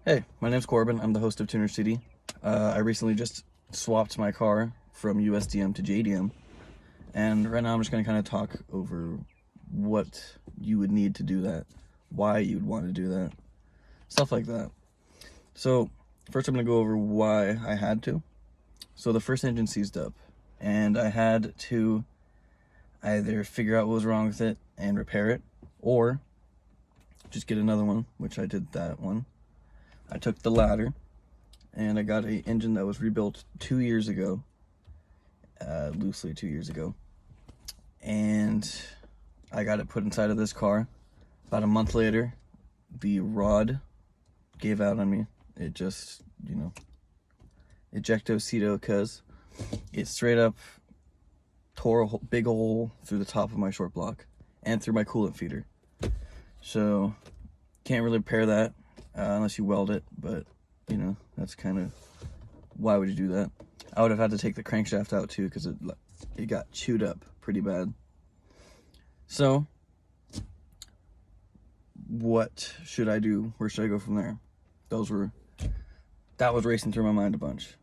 Hey, my name's Corbin. I'm the host of Tuner City. I recently just swapped my car from USDM to JDM, and right now I'm just going to kind of talk over what you would need to do that, why you'd want to do that, stuff like that. So, first I'm going to go over why I had to. So the first engine seized up, and I had to either figure out what was wrong with it and repair it, or just get another one, which I did that one. I took the latter, and I got an engine that was rebuilt 2 years ago, loosely 2 years ago, and I got it put inside of this car. About a month later, the rod gave out on me. It just, ejecto-ceto, cuz it straight up tore a big hole through the top of my short block and through my coolant feeder. So, can't really repair that unless you weld it, but that's kind of, why would you do that? I would have had to take the crankshaft out too, because it got chewed up pretty bad. So what should I do? Where should I go from there? That was racing through my mind a bunch.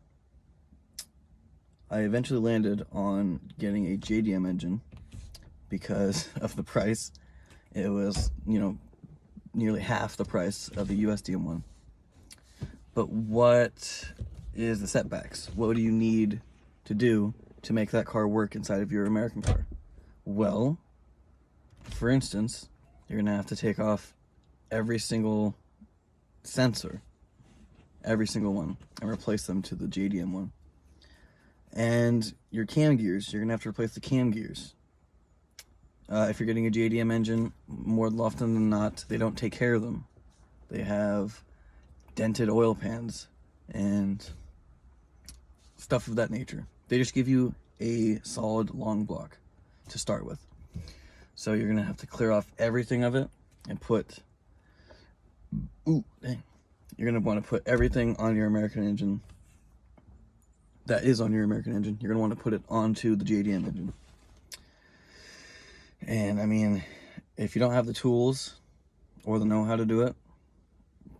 I eventually landed on getting a JDM engine because of the price. It was, nearly half the price of the USDM one. But what is the setbacks? What do you need to do to make that car work inside of your American car? Well, for instance, you're gonna have to take off every single sensor, every single one, and replace them to the JDM one. And your cam gears, you're gonna have to replace the cam gears. If you're getting a JDM engine, more often than not, they don't take care of them. They have dented oil pans and stuff of that nature. They just give you a solid long block to start with. So you're gonna have to clear off everything of it and you're gonna want to put everything on your American engine that is on your American engine. You're gonna want to put it onto the JDM engine. And I mean, if you don't have the tools or the know-how to do it,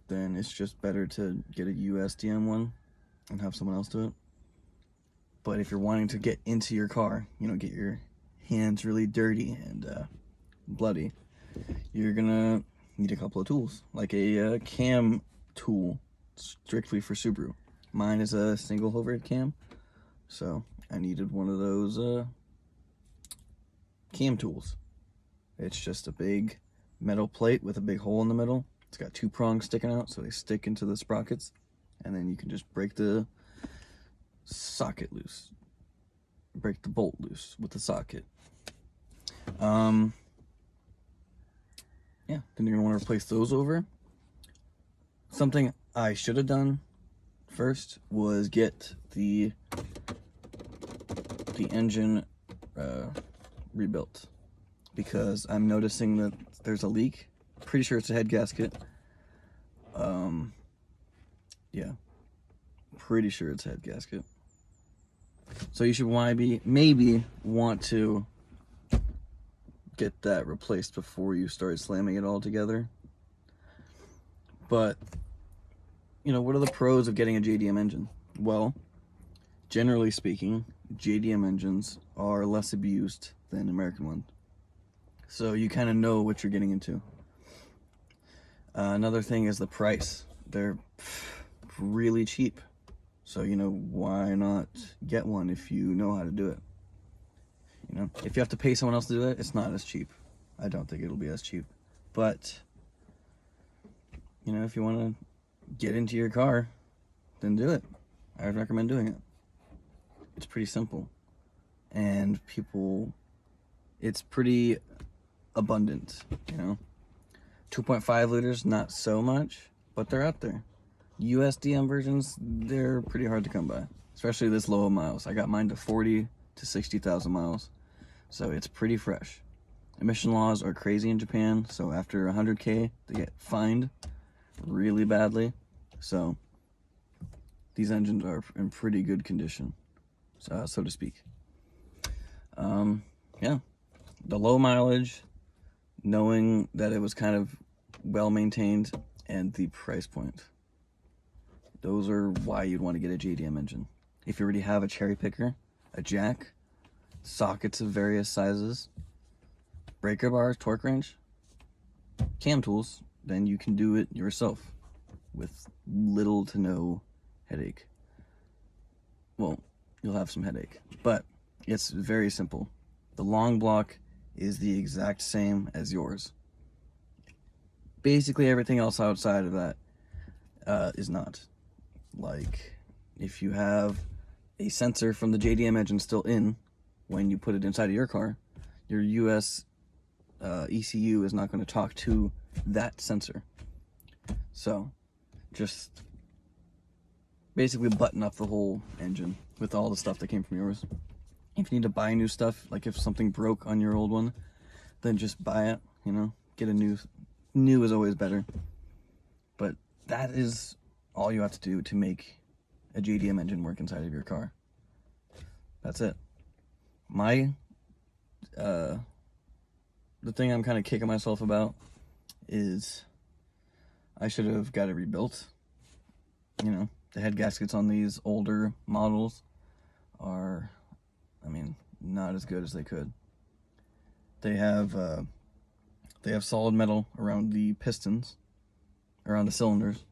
then it's just better to get a USDM one and have someone else do it. But if you're wanting to get into your car, get your hands really dirty and bloody, you're gonna need a couple of tools, like a cam tool strictly for Subaru. Mine is a single overhead cam, so I needed one of those cam tools. It's just a big metal plate with a big hole in the middle. It's got two prongs sticking out, so they stick into the sprockets, and then you can just break the socket loose, break the bolt loose with the socket. Then you're gonna want to replace those over. Something I should have done first was get the engine rebuilt, because I'm noticing that there's a leak. Pretty sure it's a head gasket. Yeah, pretty sure it's a head gasket. So you should maybe want to get that replaced before you start slamming it all together. But what are the pros of getting a JDM engine? Well, generally speaking, JDM engines are less abused than American ones, so you kind of know what you're getting into. Another thing is the price. They're really cheap, so why not get one if you know how to do it? If you have to pay someone else to do it, it's not as cheap. I don't think it'll be as cheap, but if you want to get into your car, then do it. I would recommend doing it. It's pretty simple, and it's pretty abundant. 2.5 liters, not so much, but they're out there. USDM versions, they're pretty hard to come by, especially this low of miles. I got mine to 40 to 60,000 miles, so it's pretty fresh. Emission laws are crazy in Japan, so after 100K, they get fined really badly. So these engines are in pretty good condition, so to speak. The low mileage, knowing that it was kind of well maintained, and the price point. Those are why you'd want to get a JDM engine. If you already have a cherry picker, a jack, sockets of various sizes, breaker bars, torque wrench, cam tools, then you can do it yourself with little to no headache. Well, you'll have some headache, but it's very simple. The long block is the exact same as yours. Basically everything else outside of that is not. Like, if you have a sensor from the JDM engine still in when you put it inside of your car, your US ECU is not going to talk to that sensor. So just basically button up the whole engine with all the stuff that came from yours. If you need to buy new stuff, like if something broke on your old one, then just buy it, you know, get a new. New is always better. But that is all you have to do to make a JDM engine work inside of your car. That's it. The thing I'm kind of kicking myself about is I should have got it rebuilt. You know, the head gaskets on these older models are, I mean, not as good as they could. They have solid metal around the pistons, around the cylinders,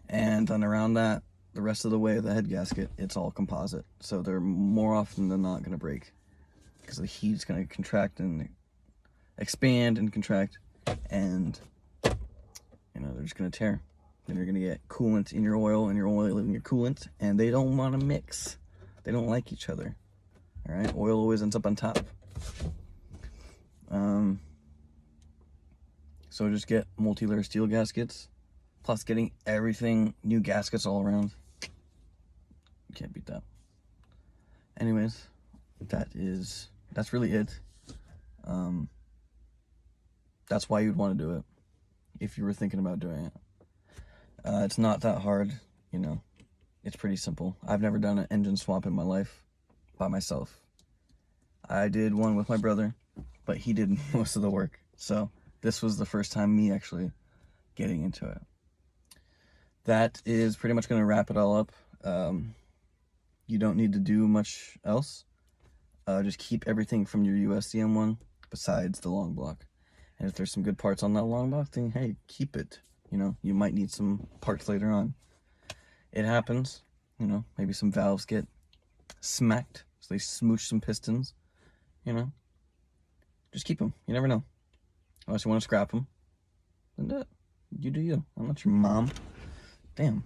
and then around that, the rest of the way of the head gasket, it's all composite. So they're more often than not going to break because the heat's going to contract and expand and contract, and you know, they're just going to tear. Then you're going to get coolant in your oil and your oil in your coolant, and they don't want to mix. They don't like each other. All right, oil always ends up on top. So just get multi-layer steel gaskets, plus getting everything, new gaskets all around. You can't beat that. Anyways, that's really it. That's why you'd want to do it, if you were thinking about doing it. It's not that hard, you know. It's pretty simple. I've never done an engine swap in my life by myself. I did one with my brother, but he did most of the work. So this was the first time me actually getting into it. That is pretty much going to wrap it all up. You don't need to do much else. Just keep everything from your USDM one besides the long block. And if there's some good parts on that long block, then hey, keep it. You know, you might need some parts later on. It happens. You know, maybe some valves get smacked, so they smooch some pistons. You know, just keep them. You never know. Unless you want to scrap them, then do it. You do you. I'm not your mom. Damn.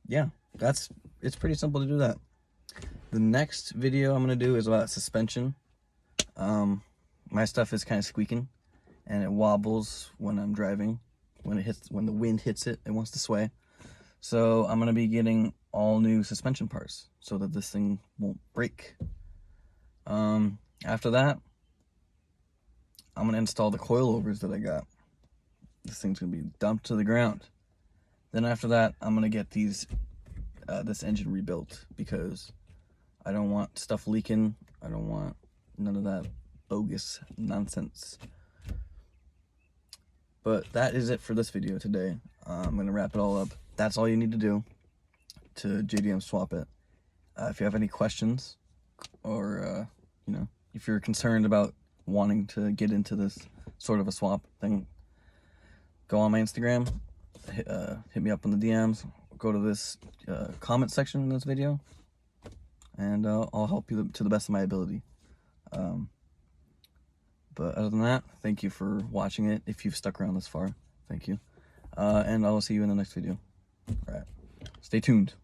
Yeah, it's pretty simple to do that. The next video I'm gonna do is about suspension. My stuff is kind of squeaking, and it wobbles when I'm driving. When the wind hits it, it wants to sway. So I'm gonna be getting all new suspension parts so that this thing won't break. After that, I'm gonna install the coilovers that I got. This thing's gonna be dumped to the ground. Then after that, I'm gonna get this engine rebuilt because I don't want stuff leaking. I don't want none of that bogus nonsense. But that is it for this video today. I'm gonna wrap it all up. That's all you need to do to JDM swap it. If you have any questions, or you know, if you're concerned about wanting to get into this sort of a swap thing, go on my Instagram, hit me up on the DMs, go to this comment section in this video, and I'll help you to the best of my ability. But other than that, thank you for watching it. If you've stuck around this far, thank you. And I'll see you in the next video. All right, stay tuned.